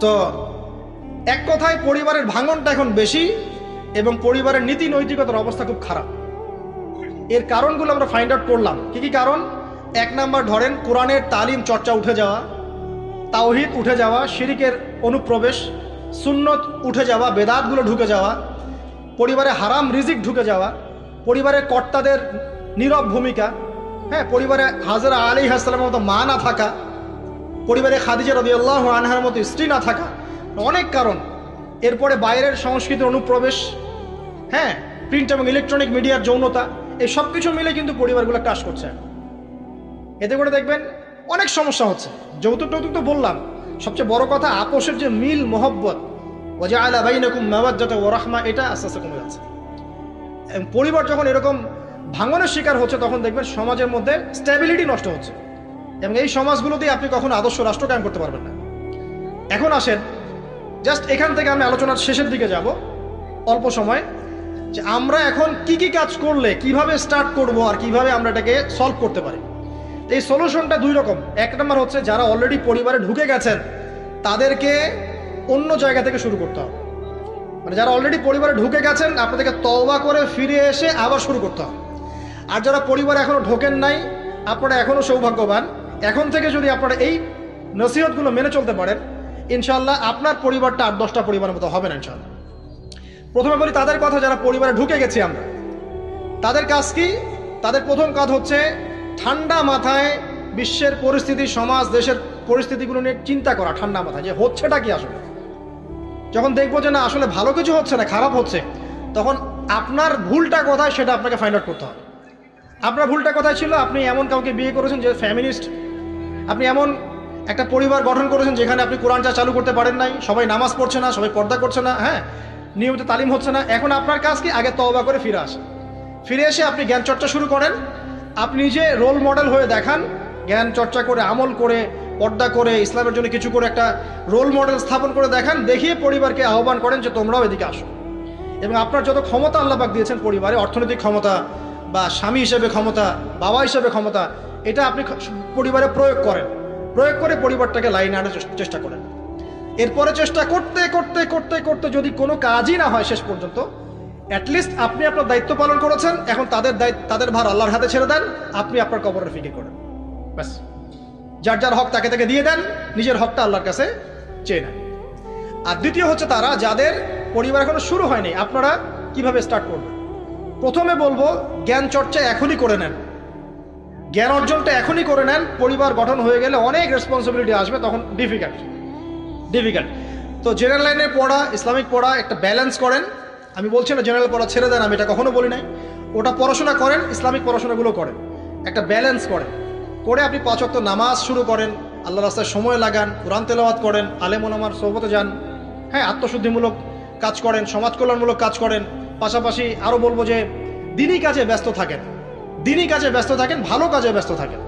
S1: তো এক কথায় পরিবারের ভাঙনটা এখন বেশি এবং পরিবারের নীতি নৈতিকতার অবস্থা খুব খারাপ। এর কারণগুলো আমরা ফাইন্ড আউট করলাম। কি কি কারণ? 1 নাম্বার ধরেন কোরআনের তালিম চর্চা উঠে যাওয়া, তাওহীদ উঠে যাওয়া, শিরকের অনুপ্রবেশ, সুন্নত উঠে যাওয়া, বেদাতগুলো ঢুকে যাওয়া, পরিবারে হারাম রিজিক ঢুকে যাওয়া, পরিবারের কর্তাদের নীরব ভূমিকা, হ্যাঁ, পরিবারে হাজরা আলাইহিস সালামের মতো মা না থাকা, পরিবারে খাদিজা রাদিয়াল্লাহু আনহার মতো স্ত্রী না থাকা, অনেক কারণ। এরপরে বাইরের সংস্কৃতির অনুপ্রবেশ, হ্যাঁ, প্রিন্ট এবং ইলেকট্রনিক মিডিয়ার যৌনতা, এই সব কিছু মিলে কিন্তু পরিবারগুলো ক্রাশ করছে। এতে করে দেখবেন অনেক সমস্যা হচ্ছে। যৌতুক টৌতুক তো বললাম, সবচেয়ে বড় কথা আপোষের যে মিল মোহব্বত, ওয়াজআলা বাইনাকুম মাওয়াজ্জাতা ওয়া রাহমা, এটা আস্তে আস্তে কমে যাচ্ছে। পরিবার যখন এরকম ভাঙনের শিকার হচ্ছে তখন দেখবেন সমাজের মধ্যে স্ট্যাবিলিটি নষ্ট হচ্ছে, এবং এই সমাজগুলোতেই আপনি কখনো আদর্শ রাষ্ট্র কায়েম করতে পারবেন না। এখন আসেন, জাস্ট এখান থেকে আমি আলোচনার শেষের দিকে যাব অল্প সময়, যে আমরা এখন কি কি কাজ করলে কিভাবে স্টার্ট করব আর কিভাবে আমরা এটাকে সলভ করতে পারি। এই সলিউশনটা দুই রকম। এক নম্বর হচ্ছে যারা অলরেডি পরিবারে ঢুকে গেছেন তাদেরকে অন্য জায়গা থেকে শুরু করতে হবে। মানে যারা অলরেডি পরিবারে ঢুকে গেছেন আপনাদেরকে তওবা করে ফিরে এসে আবার শুরু করতে হবে। আর যারা পরিবারে এখনো ঢোকেন নাই, আপনারা এখনো সৌভাগ্যবান। এখন থেকে যদি আপনারা এই নসিহতগুলো মেনে চলতে পারেন, ইনশাল্লাহ আপনার পরিবারটা 8-10টা পরিবারের মতো হবে না ইনশাল্লাহ। প্রথমে বলি তাদের কথা, যারা পরিবারে ঢুকে গেছি আমরা, তাদের কাজ কি? তাদের প্রথম কাজ হচ্ছে ঠান্ডা মাথায় বিশ্বের পরিস্থিতি, সমাজ দেশের পরিস্থিতিগুলো নিয়ে চিন্তা করা, ঠান্ডা মাথায় যে হচ্ছেটা কি আসলে। যখন দেখবো যে না আসলে ভালো কিছু হচ্ছে না, খারাপ হচ্ছে, তখন আপনার ভুলটা কোথায় সেটা আপনাকে ফাইন্ড আউট করতে হবে। আপনার ভুলটা কোথায় ছিল? আপনি এমন কাউকে বিয়ে করেছেন যে ফ্যামিনিস্ট, আপনি এমন একটা পরিবার গঠন করেছেন যেখানে আপনি কোরআনটা চালু করতে পারেন নাই, সবাই নামাজ পড়ছে না, সবাই পর্দা করছে না, হ্যাঁ, নিয়মিত তালিম হচ্ছে না। এখন আপনার কাজ কি? আগে তওবা করে ফিরে আসেন। ফিরে এসে আপনি জ্ঞান চর্চা শুরু করেন। আপনি নিজে রোল মডেল হয়ে দেখান, জ্ঞান চর্চা করে, আমল করে, পর্দা করে, ইসলামের জন্য কিছু করে একটা রোল মডেল স্থাপন করে দেখান, দেখিয়ে পরিবারকে আহ্বান করেন যে তোমরাও এদিকে আসো। এবং আপনার যত ক্ষমতা আল্লাহ পাক দিয়েছেন পরিবারে, অর্থনৈতিক ক্ষমতা বা স্বামী হিসেবে ক্ষমতা, বাবা হিসেবে ক্ষমতা, এটা আপনি পরিবারে প্রয়োগ করেন। প্রয়োগ করে পরিবারটাকে লাইনে আনার চেষ্টা করেন। এরপরে চেষ্টা করতে করতে করতে করতে যদি কোনো কাজই না হয় শেষ পর্যন্ত, অ্যাটলিস্ট আপনি আপনার দায়িত্ব পালন করেছেন। এখন তাদের ভার আল্লাহর হাতে ছেড়ে দেন, আপনি আপনার কবরের ফিকির করেন, ব্যাস। যার যার হক তাকে তাকে দিয়ে দেন, নিজের হকটা আল্লাহর কাছে চেয়ে নেন। আর দ্বিতীয় হচ্ছে তারা যাদের পরিবার এখনো শুরু হয়নি, আপনারা কিভাবে স্টার্ট করবেন? প্রথমে বলবো জ্ঞান চর্চা এখনই করে নেন, জ্ঞান অর্জনটা এখনই করে নেন। পরিবার গঠন হয়ে গেলে অনেক রেসপন্সিবিলিটি আসবে, তখন ডিফিকাল্ট। তো জেনারেল লাইনে পড়া, ইসলামিক পড়া একটা ব্যালেন্স করেন। আমি বলছি না জেনারেল পড়া ছেড়ে দেন, আমি এটা কখনো বলি নাই। ওটা পড়াশোনা করেন, ইসলামিক পড়াশোনাগুলো করেন, একটা ব্যালেন্স করেন। করে আপনি 5 ওয়াক্ত নামাজ শুরু করেন, আল্লাহ রাস্তায় সময় লাগান, কোরআন তেলাওয়াত করেন, আলেম ওলামার সোহবতে যান, হ্যাঁ, আত্মশুদ্ধিমূলক কাজ করেন, সমাজ কল্যাণমূলক কাজ করেন। পাশাপাশি আরও বলবো যে দিনই কাজে ব্যস্ত থাকেন, ভালো কাজে ব্যস্ত থাকেন।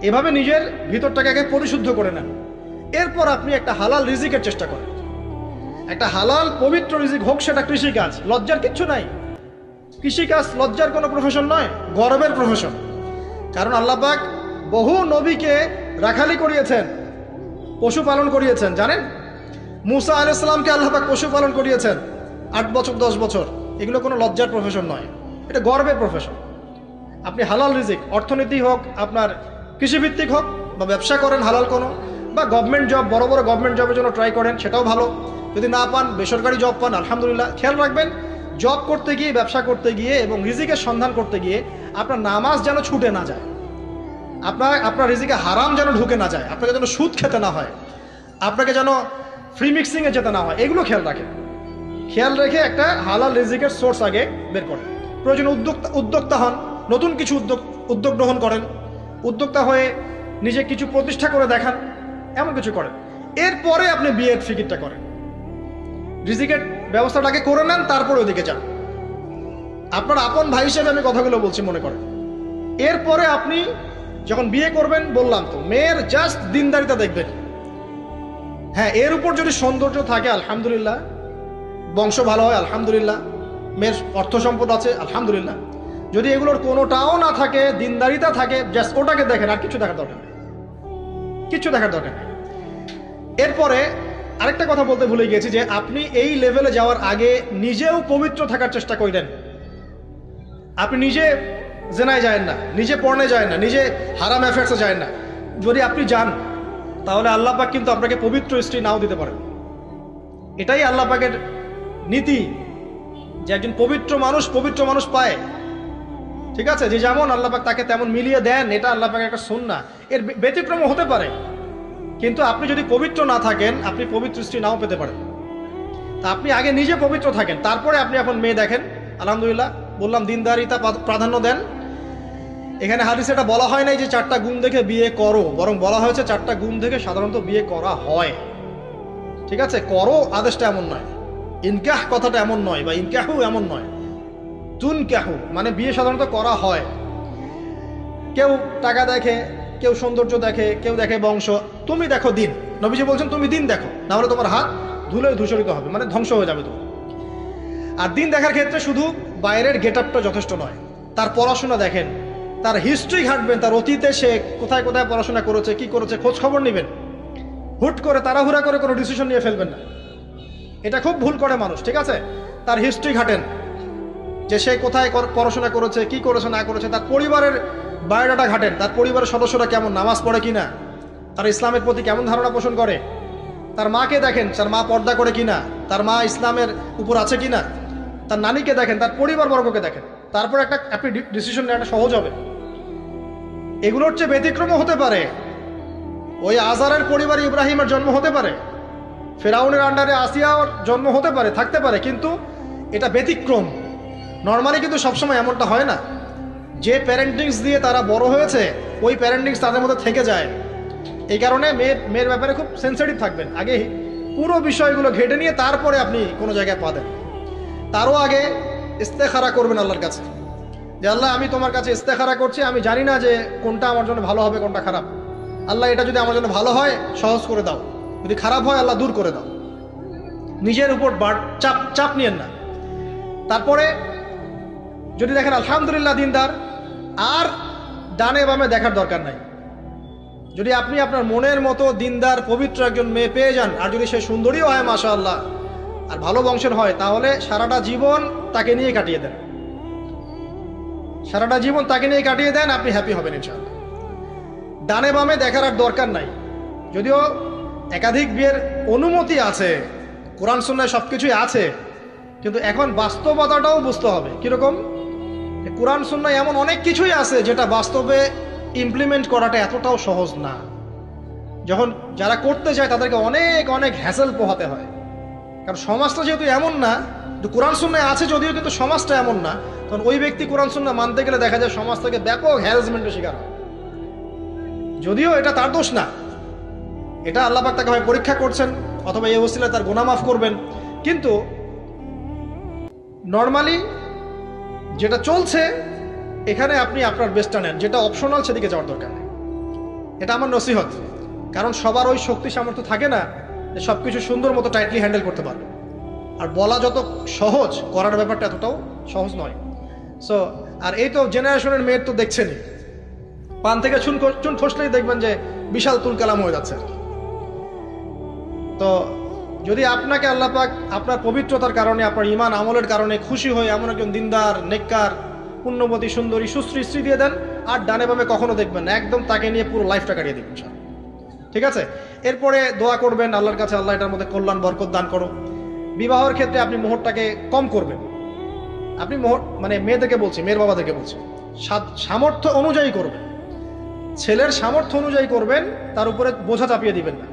S1: এভাবে নিজের ভিতরটাকে আগে পরিশুদ্ধ করে নেন। এরপর আপনি একটা হালাল রিজিকের চেষ্টা করেন, একটা হালাল পবিত্র রিজিক হোক, সেটা কৃষিকাজ। লজ্জার কিচ্ছু নাই, কৃষিকাজ লজ্জার কোনো প্রফেশন নয়, গর্বের প্রফেশন। কারণ আল্লাহ পাক বহু নবীকে রাখালি করিয়েছেন, পশুপালন করিয়েছেন, জানেন? মুসা আলাইহিস সালামকে আল্লাহ পাক পশুপালন করিয়েছেন 8 বছর 10 বছর। এগুলো কোনো লজ্জার প্রফেশন নয়, এটা গর্বের প্রফেশন। আপনি হালাল রিজিক, অর্থনীতি হোক, আপনার কৃষিভিত্তিক হোক, বা ব্যবসা করেন হালাল কোনো, বা গভর্নমেন্ট জব, বড় বড় গভর্নমেন্ট জবের জন্য ট্রাই করেন, সেটাও ভালো। যদি না পান, বেসরকারি জব পান, আলহামদুলিল্লাহ। খেয়াল রাখবেন, জব করতে গিয়ে, ব্যবসা করতে গিয়ে এবং রিজিকের সন্ধান করতে গিয়ে আপনার নামাজ যেন ছুটে না যায়, আপনার রিজিকে হারাম যেন ঢুকে না যায়, আপনাকে যেন সুদ খেতে না হয়, আপনাকে যেন ফ্রি মিক্সিংয়ে যেতে না হয়, এগুলো খেয়াল রাখেন। খেয়াল রেখে একটা হালাল রিজিকের সোর্স আগে বের করেন। প্রয়োজনে উদ্যোক্তা হন, নতুন কিছু উদ্যোগ গ্রহণ করেন, উদ্যোক্তা হয়ে নিজে কিছু প্রতিষ্ঠা করে দেখান, এমন কিছু করেন। এরপরে আপনি বিয়ের ফিকিরটা করেন, রিজিকের ব্যবস্থাটাকে করে নেন, তারপরে ওইদিকে যান। আপনার আপন ভাই হিসেবে আমি কথাগুলো বলছি, মনে করেন। এরপরে আপনি যখন বিয়ে করবেন, বললাম তো, মেয়ের জাস্ট দিনদারিতা দেখবেন। হ্যাঁ, এর উপর যদি সৌন্দর্য থাকে আলহামদুলিল্লাহ, বংশ ভালো হয় আলহামদুলিল্লাহ, মেয়ের অর্থ সম্পদ আছে আলহামদুলিল্লাহ। যদি এগুলোর কোনোটাও না থাকে, দিনদারিতা থাকে, জাস্ট ওটাকে দেখেন, আর কিছু দেখার দরকার নেই, এরপরে আরেকটা কথা বলতে ভুলে গিয়েছি, যে আপনি এই লেভেলে যাওয়ার আগে নিজেও পবিত্র থাকার চেষ্টা করেন। আপনি নিজে জেনায় যায় না, নিজে পর্নে যায় না, নিজে হারাম অ্যাফেয়ার্সে যায় না। যদি আপনি যান, তাহলে আল্লাহ পাক কিন্তু আপনাকে পবিত্র স্ত্রী নাও দিতে পারেন। এটাই আল্লাহ পাকের নীতি, যে একজন পবিত্র মানুষ পায়। ঠিক আছে, যে যেমন আল্লাহ পাক তাকে তেমন মিলিয়ে দেন, এটা আল্লাহ পাকের একটা সুন্নাহ। এর ব্যতিক্রম হতে পারে, কিন্তু আপনি যদি পবিত্র না থাকেন, আপনি পবিত্র স্ত্রী নাও পেতে পারেন। তা আপনি আগে নিজে পবিত্র থাকেন, তারপরে আপনি এখন মেয়ে দেখেন। আলহামদুলিল্লাহ, বললাম দিনদারিতা প্রাধান্য দেন। এখানে হাদিসে এটা বলা হয় নাই যে 4টা গুণ দেখে বিয়ে করো, বরং বলা হয়েছে 4টা গুণ দেখে সাধারণত বিয়ে করা হয়। ঠিক আছে, করো আদেশটা এমন নয়, ইনকাহ কথাটা এমন নয়, বা ইনকাহু এমন নয়, তুনকাহু মানে বিয়ে সাধারণত করা হয়। কেউ টাকা দেখে, কেউ সৌন্দর্য দেখে, কেউ দেখে বংশ, তুমি দেখো দিন। নবীজি বলছেন তুমি দিন দেখো, না হলে তোমার হাত ধুলে ধূসরিত হবে, মানে ধ্বংস হয়ে যাবে তুমি। আর দিন দেখার ক্ষেত্রে শুধু বাইরের গেট আপটা যথেষ্ট নয়, তার পড়াশোনা দেখেন, তার হিস্ট্রি ঘাটবেন, তার অতীতে সে কোথায় কোথায় পড়াশোনা করেছে, কি করেছে, খোঁজ খবর নেবেন। হুট করে তাড়াহুড়া করে কোনো ডিসিশন নিয়ে ফেলবেন না, এটা খুব ভুল করে মানুষ। ঠিক আছে, তার হিস্ট্রি ঘাটেন, যে সে কোথায় পড়াশোনা করেছে, কি করেছে না করেছে, তার পরিবারের বায়োডাটা ঘাটেন, তার পরিবারের সদস্যরা কেমন, নামাজ পড়ে কিনা, তার ইসলামের প্রতি কেমন ধারণা পোষণ করে। তার মাকে দেখেন, তার মা পর্দা করে কিনা, তার মা ইসলামের উপর আছে কিনা। তার নানিকে দেখেন, তার পরিবারবর্গকে দেখেন, তারপর আপনি ডিসিশন নেওয়াটা সহজ হবে। এগুলোর চেয়ে ব্যতিক্রমও হতে পারে। ওই আজারের পরিবারে ইব্রাহিমের জন্ম হতে পারে, ফেরাউনের আন্ডারে আসিয়ার জন্ম হতে পারে, থাকতে পারে, কিন্তু এটা ব্যতিক্রম। নর্মালি কিন্তু সবসময় এমনটা হয় না। যে প্যারেন্টিংস দিয়ে তারা বড় হয়েছে, ওই প্যারেন্টিংস তাদের মধ্যে থেকে যায়। এই কারণে মেয়ের ব্যাপারে খুব সেন্সিটিভ থাকবেন, আগে পুরো বিষয়গুলো ঘেটে নিয়ে তারপরে আপনি কোনো জায়গায় পা দেন। তারও আগে ইস্তেখারা করবেন আল্লাহর কাছে, যে আল্লাহ আমি তোমার কাছে ইস্তেখারা করছি, আমি জানি না যে কোনটা আমার জন্য ভালো হবে, কোনটা খারাপ। আল্লাহ এটা যদি আমার জন্য ভালো হয় সহজ করে দাও, যদি খারাপ হয় আল্লাহ দূর করে দাও। নিজের উপর চাপ নিয়েন না। তারপরে যদি দেখেন আলহামদুলিল্লাহ দিনদার, আর ডানে বামে দেখার দরকার নাই। যদি আপনি আপনার মনের মতো দিনদার পবিত্র একজন মেয়ে পেয়ে যান, আর যদি সে সুন্দরীও হয় মাশাআল্লাহ, আর ভালো বংশের হয়, তাহলে সারাটা জীবন তাকে নিয়ে কাটিয়ে দেন, সারাটা জীবন তাকে নিয়ে কাটিয়ে দেন, আপনি হ্যাপি হবেন ইনশাআল্লাহ। ডানে বামে দেখার আর দরকার নাই। যদিও একাধিক বিয়ের অনুমতি আছে, কোরআন সুন্নাহয় সবকিছুই আছে, কিন্তু এখন বাস্তবতাটাও বুঝতে হবে। কিরকম? কোরআন সুন্নাহয় এমন অনেক কিছুই আছে যেটা বাস্তবে ইমপ্লিমেন্ট করাটা এতটাও সহজ না। যখন যারা করতে চায় তাদেরকে অনেক অনেক হ্যাসেল পোহাতে হয়, কারণ সমাজটা যেহেতু এমন না। কোরআন সুন্নাহয় আছে যদিও, কিন্তু সমাজটা এমন না। তখন ওই ব্যক্তি কোরআন সুন্নাহ মানতে গেলে দেখা যায় সমাজ থেকে ব্যাপক হ্যারাসমেন্টের শিকার হয়। যদিও এটা তার দোষ না, এটা আল্লাহ পাক তাকে হয় পরীক্ষা করছেন, অথবা এই ওসিলায় তার গুনাহ মাফ করবেন। কিন্তু নর্মালি যেটা চলছে, এখানে আপনি আপনার বেস্টটা নেন, যেটা অপশনাল সেদিকে যাওয়ার দরকার নেই। এটা আমার নসিহত। কারণ সবার ওই শক্তি সামর্থ্য থাকে না যে সব কিছু সুন্দর মতো টাইটলি হ্যান্ডেল করতে পারবে। আর বলা যত সহজ, করার ব্যাপারটা এতটাও সহজ নয়। সো আর এই তো জেনারেশনের মেয়ের তো দেখছেনই, পান থেকে চুন খসলেই দেখবেন যে বিশাল তুলকালাম হয়ে যাচ্ছে। তো যদি আপনাকে আল্লাহ পাক আপনার পবিত্রতার কারণে, আপনার ঈমান আমলের কারণে খুশি হয়ে এমন একজন দিনদার, নেককার, পুণ্যবতী, সুন্দরী, সুশ্রী স্ত্রী দিয়ে দেন, আর ডানে বামে কখনো দেখবেন না, একদম তাকে নিয়ে পুরো লাইফটা কাটিয়ে দিবেন। ঠিক আছে, এরপরে দোয়া করবেন আল্লাহর কাছে, আল্লাহ এটার মধ্যে কল্যাণ বরকত দান করো। বিবাহের ক্ষেত্রে আপনি মোহরটাকে কম করবেন। আপনি মোহর মানে মেয়েদেরকে বলছি, মেয়ের বাবাদেরকে বলছি, সামর্থ্য অনুযায়ী করবেন। ছেলের সামর্থ্য অনুযায়ী করবেন, তার উপরে বোঝা চাপিয়ে দিবেন না।